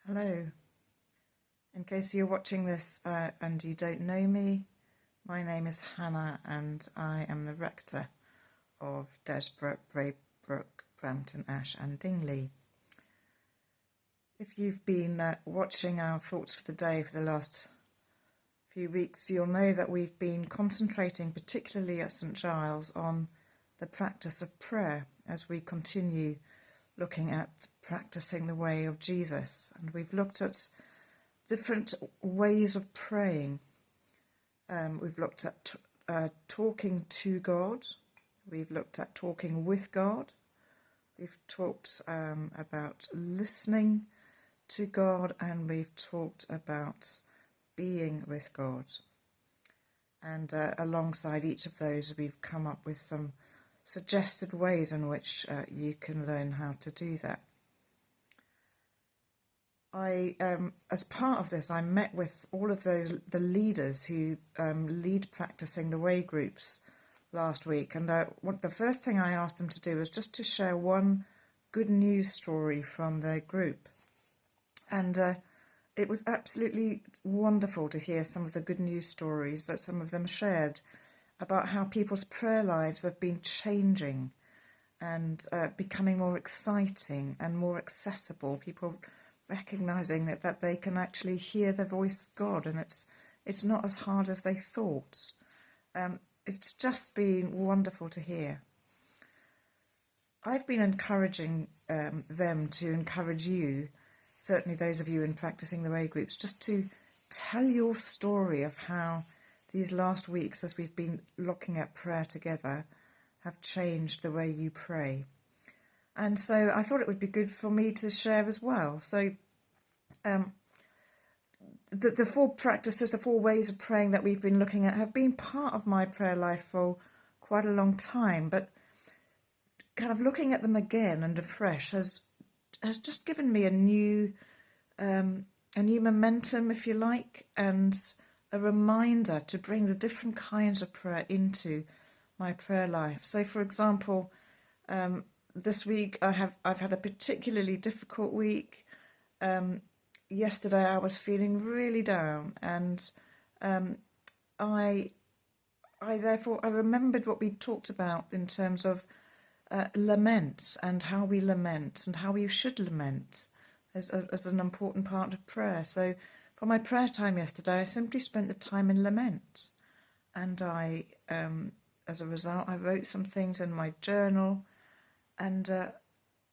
Hello. In case you're watching this and you don't know me, my name is Hannah and I am the rector of Desbrook, Braybrook, Brampton Ash and Dingley. If you've been watching our thoughts for the day for the last few weeks, you'll know that we've been concentrating particularly at St Giles on the practice of prayer as we continue looking at practicing the way of Jesus. And we've looked at different ways of praying. We've looked at talking to God. We've looked at talking with God. We've talked about listening to God, and we've talked about being with God. And alongside each of those, we've come up with some suggested ways in which you can learn how to do that. As part of this, I met with all of the leaders who lead Practicing the Way groups last week, and the first thing I asked them to do was just to share one good news story from their group, and it was absolutely wonderful to hear some of the good news stories that some of them shared about how people's prayer lives have been changing and becoming more exciting and more accessible. People recognising that they can actually hear the voice of God, and it's not as hard as they thought. It's just been wonderful to hear. I've been encouraging them to encourage you, certainly those of you in Practicing the Way groups, just to tell your story of how these last weeks, as we've been looking at prayer together, have changed the way you pray. And so I thought it would be good for me to share as well. So the four practices, the four ways of praying that we've been looking at have been part of my prayer life for quite a long time, but kind of looking at them again and afresh has just given me a new momentum, if you like, and a reminder to bring the different kinds of prayer into my prayer life. So, for example, this week I've had a particularly difficult week. Yesterday I was feeling really down, and I therefore I remembered what we talked about in terms of laments and how we lament and how we should lament as an important part of prayer. So for my prayer time yesterday, I simply spent the time in lament, and I as a result I wrote some things in my journal, and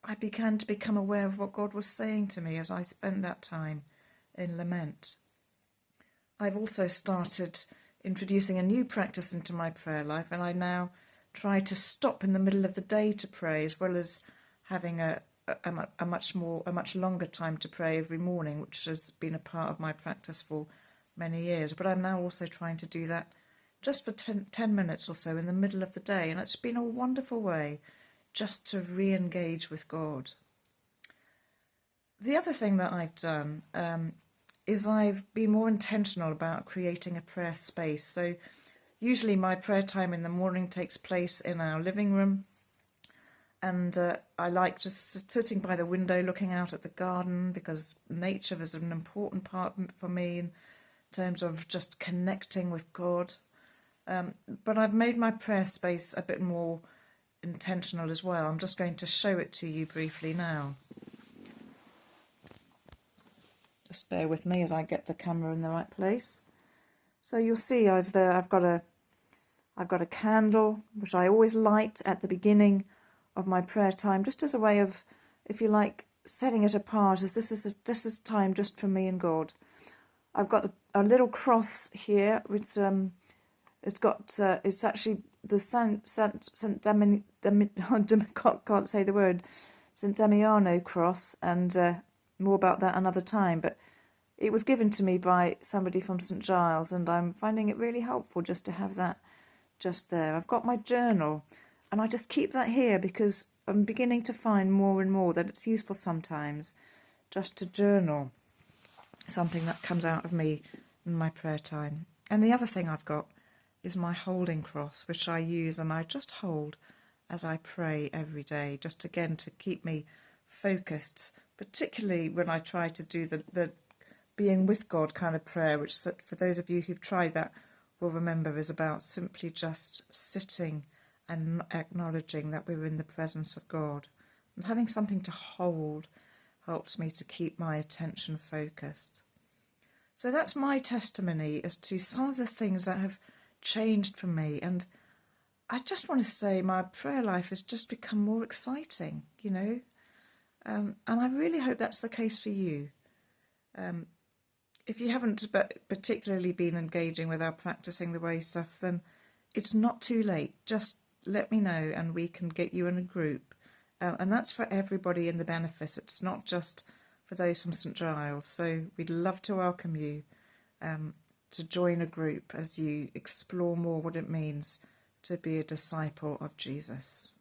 I began to become aware of what God was saying to me as I spent that time in lament. I've also started introducing a new practice into my prayer life, and I now try to stop in the middle of the day to pray, as well as having a much longer time to pray every morning, which has been a part of my practice for many years. But I'm now also trying to do that just for 10 minutes or so in the middle of the day, and it's been a wonderful way just to re-engage with God. The other thing that I've done is I've been more intentional about creating a prayer space. So usually my prayer time in the morning takes place in our living room, and I like just sitting by the window looking out at the garden, because nature is an important part for me in terms of just connecting with God. But I've made my prayer space a bit more intentional as well. I'm just going to show it to you briefly now. Just bear with me as I get the camera in the right place. So you'll see I've got a candle, which I always light at the beginning of my prayer time, just as a way of, if you like, setting it apart, as this is time just for me and God. I've got a little cross here with it's actually the Saint can't say the word, Saint Damiano cross, and more about that another time. But it was given to me by somebody from St Giles, and I'm finding it really helpful just to have that just there. I've got my journal, and I just keep that here because I'm beginning to find more and more that it's useful sometimes just to journal something that comes out of me in my prayer time. And the other thing I've got is my holding cross, which I use and I just hold as I pray every day, just again to keep me focused particularly when I try to do the being with God kind of prayer, which for those of you who've tried that will remember is about simply just sitting and acknowledging that we're in the presence of God. And having something to hold helps me to keep my attention focused. So that's my testimony as to some of the things that have changed for me. And I just want to say my prayer life has just become more exciting, you know. And I really hope that's the case for you. If you haven't particularly been engaging with our Practicing the Way stuff, then it's not too late. Just let me know and we can get you in a group. And that's for everybody in the benefice. It's not just for those from St Giles. So we'd love to welcome you to join a group as you explore more what it means to be a disciple of Jesus.